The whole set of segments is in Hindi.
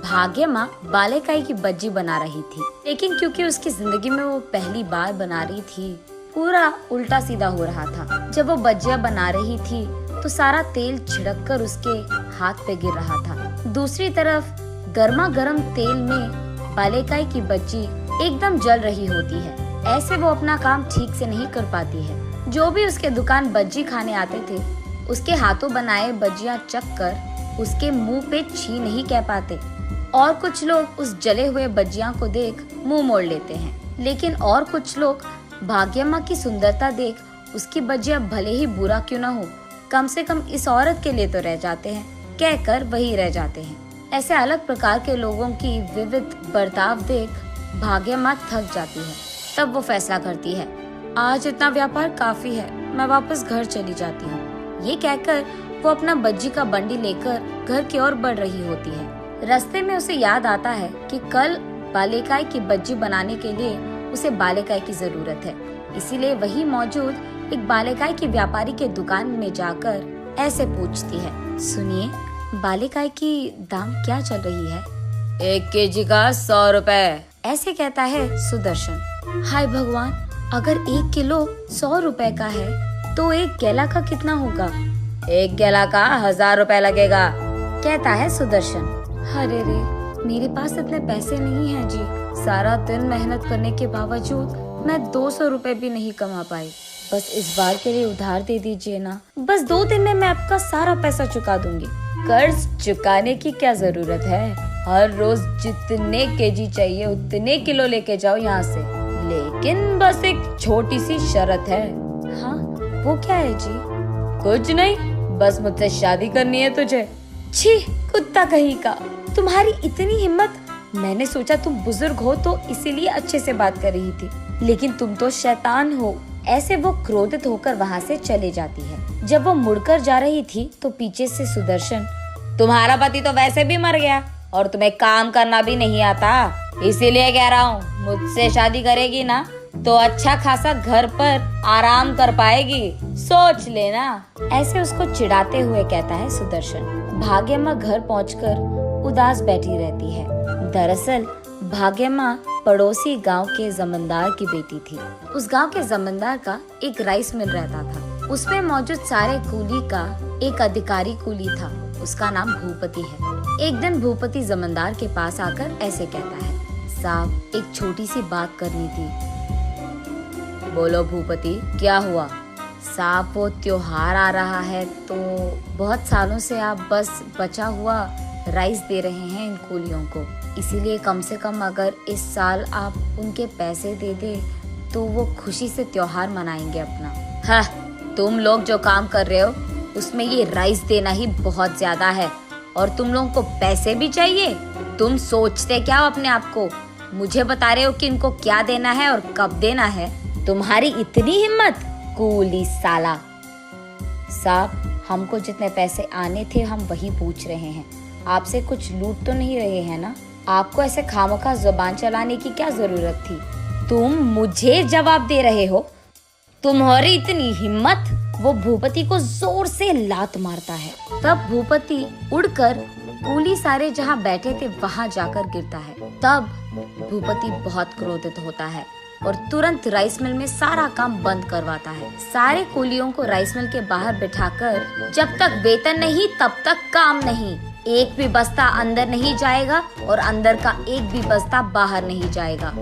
भाग्य माँ बालेकाई की बज्जी बना रही थी, लेकिन क्योंकि उसकी जिंदगी में वो पहली बार बना रही थी, पूरा उल्टा सीधा हो रहा था। जब वो बज्जियां बना रही थी तो सारा तेल छिड़क कर उसके हाथ पे गिर रहा था। दूसरी तरफ गर्मा गर्म तेल में बालेकाई की बज्जी एकदम जल रही होती है। ऐसे वो अपना काम ठीक से नहीं कर पाती है। जो भी उसके दुकान बज्जी खाने आते थे, उसके हाथों बनाए बज्जियां चख कर उसके मुंह पे छी नहीं कह पाते, और कुछ लोग उस जले हुए बज्जियां को देख मुंह मोड़ लेते हैं। लेकिन और कुछ लोग भाग्यम्मा की सुंदरता देख उसकी बज्जियां भले ही बुरा क्यों न हो, कम से कम इस औरत के लिए तो रह जाते हैं, कहकर वही रह जाते हैं। ऐसे अलग प्रकार के लोगों की विविध बर्ताव देख भाग्यम्मा थक जाती है। तब वो फैसला करती है, आज इतना व्यापार काफी है, मैं वापस घर चली जाती हूँ। ये कहकर वो अपना बज्जी का बंडी लेकर घर की ओर बढ़ रही होती है। रास्ते में उसे याद आता है कि कल बालेकाई की बज्जी बनाने के लिए उसे बालेकाई की जरूरत है। इसीलिए वही मौजूद एक बालेकाई की व्यापारी के दुकान में जाकर ऐसे पूछती है, सुनिए, बालेकाई की दाम क्या चल रही है? 1 केजी का 100 रुपए। ऐसे कहता है सुदर्शन। हाय भगवान, अगर 1 किलो 100 रुपए का है तो 1 गेला का कितना होगा? 1 गेला का 1000 रुपए लगेगा, कहता है सुदर्शन। अरे रे, मेरे पास इतने पैसे नहीं हैं जी। सारा दिन मेहनत करने के बावजूद मैं 200 रुपए भी नहीं कमा पाई। बस इस बार के लिए उधार दे दीजिए ना। बस 2 दिन में मैं आपका सारा पैसा चुका दूंगी। कर्ज चुकाने की क्या जरूरत है? हर रोज जितने केजी चाहिए उतने किलो लेके जाओ यहाँ से, लेकिन बस एक छोटी सी शर्त है। हाँ, वो क्या है जी? कुछ नहीं, बस मुझसे शादी करनी है तुझे। छी, कुत्ता कहीं का, तुम्हारी इतनी हिम्मत। मैंने सोचा तुम बुजुर्ग हो तो इसीलिए अच्छे से बात कर रही थी, लेकिन तुम तो शैतान हो। ऐसे वो क्रोधित होकर वहाँ से चले जाती है। जब वो मुड़कर जा रही थी तो पीछे से सुदर्शन, तुम्हारा पति तो वैसे भी मर गया और तुम्हें काम करना भी नहीं आता, इसीलिए कह रहा हूँ, मुझसे शादी करेगी ना तो अच्छा खासा घर पर आराम कर पाएगी, सोच लेना। ऐसे उसको चिढ़ाते हुए कहता है सुदर्शन। भाग्यम्मा घर पहुंचकर उदास बैठी रहती है। दरअसल भाग्यम्मा पड़ोसी गांव के जमींदार की बेटी थी। उस गांव के जमींदार का एक राइस मिल रहता था। उसमें मौजूद सारे कूली का एक अधिकारी कूली था। उसका नाम भूपति है। एक दिन भूपति जमींदार के पास आकर ऐसे कहता है, साहब, एक छोटी सी बात करनी थी। बोलो भूपति, क्या हुआ? साहब, वो त्योहार आ रहा है तो बहुत सालों से आप बस बचा हुआ राइस दे रहे हैं इन कूलियों को, इसीलिए कम से कम अगर इस साल आप उनके पैसे दे दे तो वो खुशी से त्योहार मनाएंगे अपना। हाँ, तुम लोग जो काम कर रहे हो उसमें ये राइस देना ही बहुत ज्यादा है, और तुम लोगों को पैसे भी चाहिए। तुम सोचते क्या हो अपने आप को? मुझे बता रहे हो कि इनको क्या देना है और कब देना है? तुम्हारी इतनी हिम्मत, कूली साला। साहब, हमको जितने पैसे आने थे हम वही पूछ रहे हैं, आपसे कुछ लूट तो नहीं रहे हैं ना? आपको ऐसे खामखा जुबान चलाने की क्या जरूरत थी? तुम मुझे जवाब दे रहे हो? तुम्हारी इतनी हिम्मत? वो भूपति को जोर से लात मारता है। तब भूपति उड़कर कूली सारे जहाँ बैठे थे वहाँ जाकर गिरता है। तब भूपति बहुत क्रोधित होता है और तुरंत राइस मिल में सारा काम बंद करवाता है। सारे कूलियों को राइस मिल के बाहर बिठाकर, जब तक वेतन नहीं तब तक काम नहीं, एक भी बस्ता अंदर नहीं जाएगा और अंदर का एक भी बस्ता बाहर नहीं जाएगा।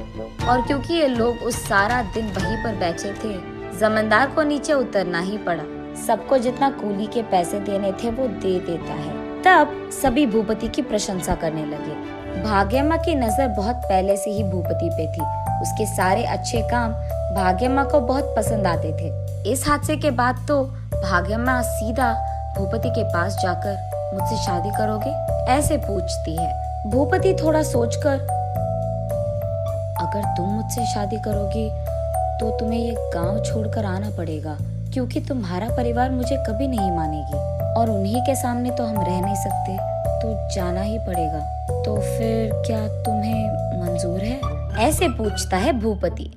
और क्योंकि ये लोग उस सारा दिन वहीं पर बैठे थे, जमींदार को नीचे उतरना ही पड़ा। सबको जितना कूली के पैसे देने थे वो दे देता है। तब सभी भूपति की प्रशंसा करने लगे। भाग्यम्मा की नजर बहुत पहले से ही भूपति पे थी। उसके सारे अच्छे काम भाग्यम्मा को बहुत पसंद आते थे। इस हादसे के बाद तो भाग्यम्मा सीधा भूपति के पास जाकर, मुझसे शादी करोगे? ऐसे पूछती है। भूपति थोड़ा सोचकर, अगर तुम मुझसे शादी करोगी तो तुम्हें ये गांव छोड़कर आना पड़ेगा, क्योंकि तुम्हारा परिवार मुझे कभी नहीं मानेगी और उन्हीं के सामने तो हम रह नहीं सकते, तो जाना ही पड़ेगा। तो फिर क्या तुम्हें मंजूर है? ऐसे पूछता है भूपति।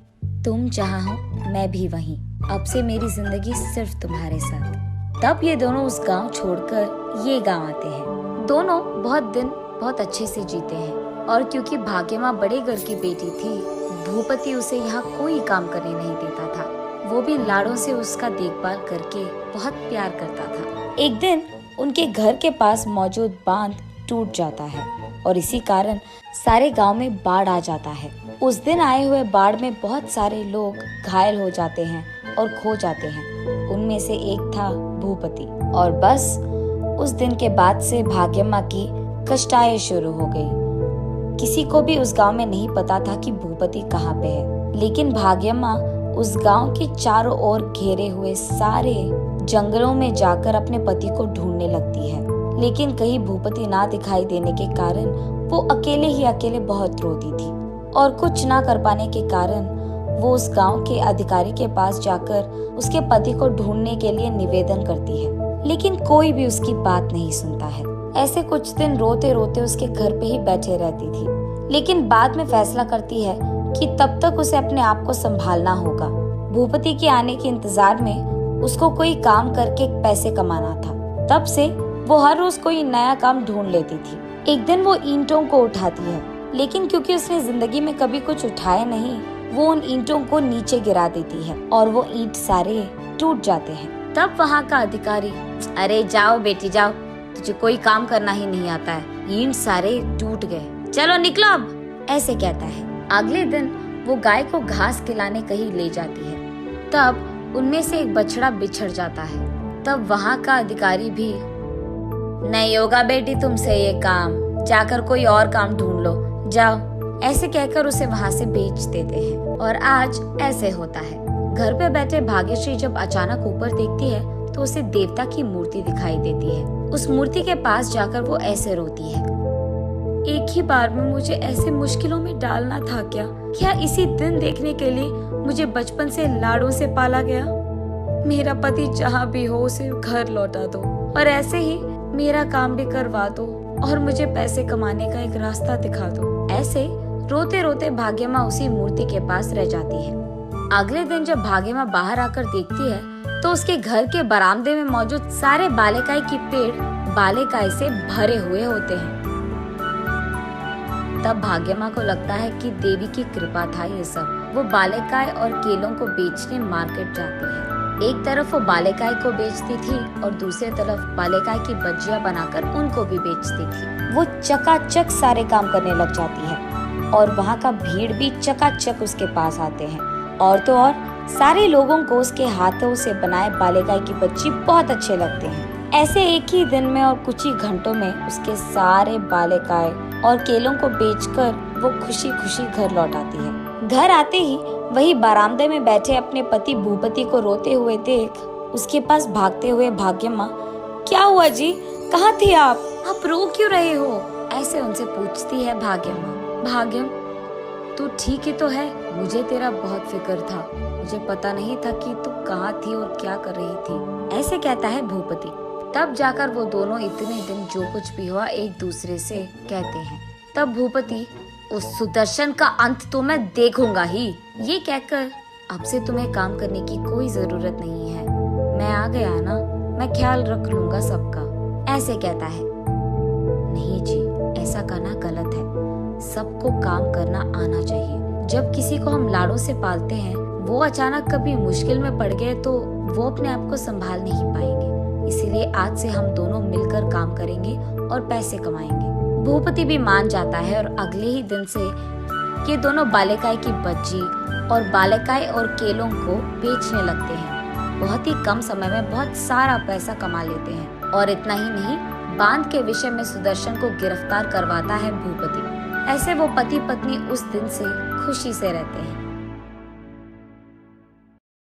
तुम जहाँ हो मैं भी वहीं। अब से मेरी जिंदगी सिर्फ तुम्हारे साथ। तब ये दोनों उस गांव छोड़कर ये गांव आते हैं। दोनों बहुत दिन बहुत अच्छे से जीते हैं। और क्योंकि भाग्यमा बड़े घर की बेटी थी, भूपति उसे यहाँ कोई काम करने नहीं देता था। वो भी लाड़ों से उसका देखभाल करके बहुत प्यार करता था। एक दिन उनके घर के पास मौजूद बांध टूट जाता है और इसी कारण सारे गांव में बाढ़ आ जाता है। उस दिन आए हुए बाढ़ में बहुत सारे लोग घायल हो जाते हैं और खो जाते हैं। उनमें से एक था भूपति। और बस उस दिन के बाद से भाग्यम्मा की कष्टाएं शुरू हो गई। किसी को भी उस गांव में नहीं पता था कि भूपति कहाँ पे है, लेकिन भाग्यम्मा उस गांव के चारों ओर घेरे हुए सारे जंगलों में जाकर अपने पति को ढूंढने लगती है। लेकिन कहीं भूपति ना दिखाई देने के कारण वो अकेले ही अकेले बहुत रोती थी और कुछ ना कर पाने के कारण वो उस गांव के अधिकारी के पास जाकर उसके पति को ढूंढने के लिए निवेदन करती है, लेकिन कोई भी उसकी बात नहीं सुनता है। ऐसे कुछ दिन रोते रोते उसके घर पे ही बैठे रहती थी, लेकिन बाद में फैसला करती है कि तब तक उसे अपने आप को संभालना होगा। भूपति के आने के इंतजार में उसको कोई काम करके पैसे कमाना था। तब से वो हर रोज कोई नया काम ढूंढ लेती थी। एक दिन वो ईंटों को उठाती है, लेकिन क्योंकि उसने जिंदगी में कभी कुछ उठाया नहीं, वो उन ईंटों को नीचे गिरा देती है और वो ईंट सारे टूट जाते हैं। तब वहाँ का अधिकारी, अरे जाओ बेटी जाओ, तुझे कोई काम करना ही नहीं आता है, ईंट सारे टूट गए, चलो निकलो अब, ऐसे कहता है। अगले दिन वो गाय को घास खिलाने कहीं ले जाती है। तब उनमें से एक बछड़ा बिछड़ जाता है। तब वहाँ का अधिकारी भी, नहीं होगा बेटी तुमसे ये काम, जाकर कोई और काम ढूंढ लो, जाओ, ऐसे कहकर उसे वहाँ से बेच देते हैं। और आज ऐसे होता है। घर पे बैठे भाग्यश्री जब अचानक ऊपर देखती है तो उसे देवता की मूर्ति दिखाई देती है। उस मूर्ति के पास जाकर वो ऐसे रोती है, एक ही बार में मुझे ऐसे मुश्किलों में डालना था क्या? क्या इसी दिन देखने के लिए मुझे बचपन से लाड़ों से पाला गया? मेरा पति जहाँ भी हो उसे घर लौटा दो और ऐसे ही मेरा काम भी करवा दो और मुझे पैसे कमाने का एक रास्ता दिखा दो। ऐसे रोते रोते भाग्यम्मा उसी मूर्ति के पास रह जाती है। अगले दिन जब भाग्यम्मा बाहर आकर देखती है तो उसके घर के बरामदे में मौजूद सारे बालेकाई के पेड़ बालेकाई से भरे हुए होते हैं। तब भाग्यम्मा को लगता है कि देवी की कृपा था ये सब। वो बालेकाई और केलों को बेचने मार्केट जाती है। एक तरफ वो बालेकाई को बेचती थी और दूसरी तरफ बालेकाई की बज्जियां बनाकर उनको भी बेचती थी। वो चकाचक सारे काम करने लग जाती है और वहाँ का भीड़ भी चकाचक उसके पास आते हैं। और तो और सारे लोगों को उसके हाथों से बनाए बालेकाई की बज्जी बहुत अच्छे लगते हैं। ऐसे एक ही दिन में और कुछ ही घंटों में उसके सारे बालेकाई और केलों को बेचकर वो खुशी खुशी घर लौट आती है। घर आते ही वही बरामदे में बैठे अपने पति भूपति को रोते हुए देख उसके पास भागते हुए भाग्यम्मा, क्या हुआ जी, कहाँ थे आप रो क्यों रहे हो? ऐसे उनसे पूछती है भाग्यम्मा। भाग्यम, तू ठीक ही तो है? मुझे तेरा बहुत फिक्र था, मुझे पता नहीं था कि तू कहाँ थी और क्या कर रही थी, ऐसे कहता है भूपति। तब जाकर वो दोनों इतने दिन जो कुछ भी हुआ एक दूसरे से कहते हैं। तब भूपति, उस सुदर्शन का अंत तो मैं देखूंगा ही, ये कहकर अब से तुम्हें काम करने की कोई जरूरत नहीं है, मैं आ गया ना, मैं ख्याल रख लूंगा सबका, ऐसे कहता है। नहीं जी, ऐसा करना गलत है, सबको काम करना आना चाहिए। जब किसी को हम लाड़ों से पालते हैं, वो अचानक कभी मुश्किल में पड़ गए तो वो अपने आप को संभाल नहीं पाएंगे। इसीलिए आज से हम दोनों मिलकर काम करेंगे और पैसे कमाएंगे। भूपति भी मान जाता है और अगले ही दिन से ये दोनों बालेकाई की बज्जी और बालेकाई और केलों को बेचने लगते हैं। बहुत ही कम समय में बहुत सारा पैसा कमा लेते हैं। और इतना ही नहीं, बांध के विषय में सुदर्शन को गिरफ्तार करवाता है भूपति। ऐसे वो पति पत्नी उस दिन से खुशी से रहते हैं।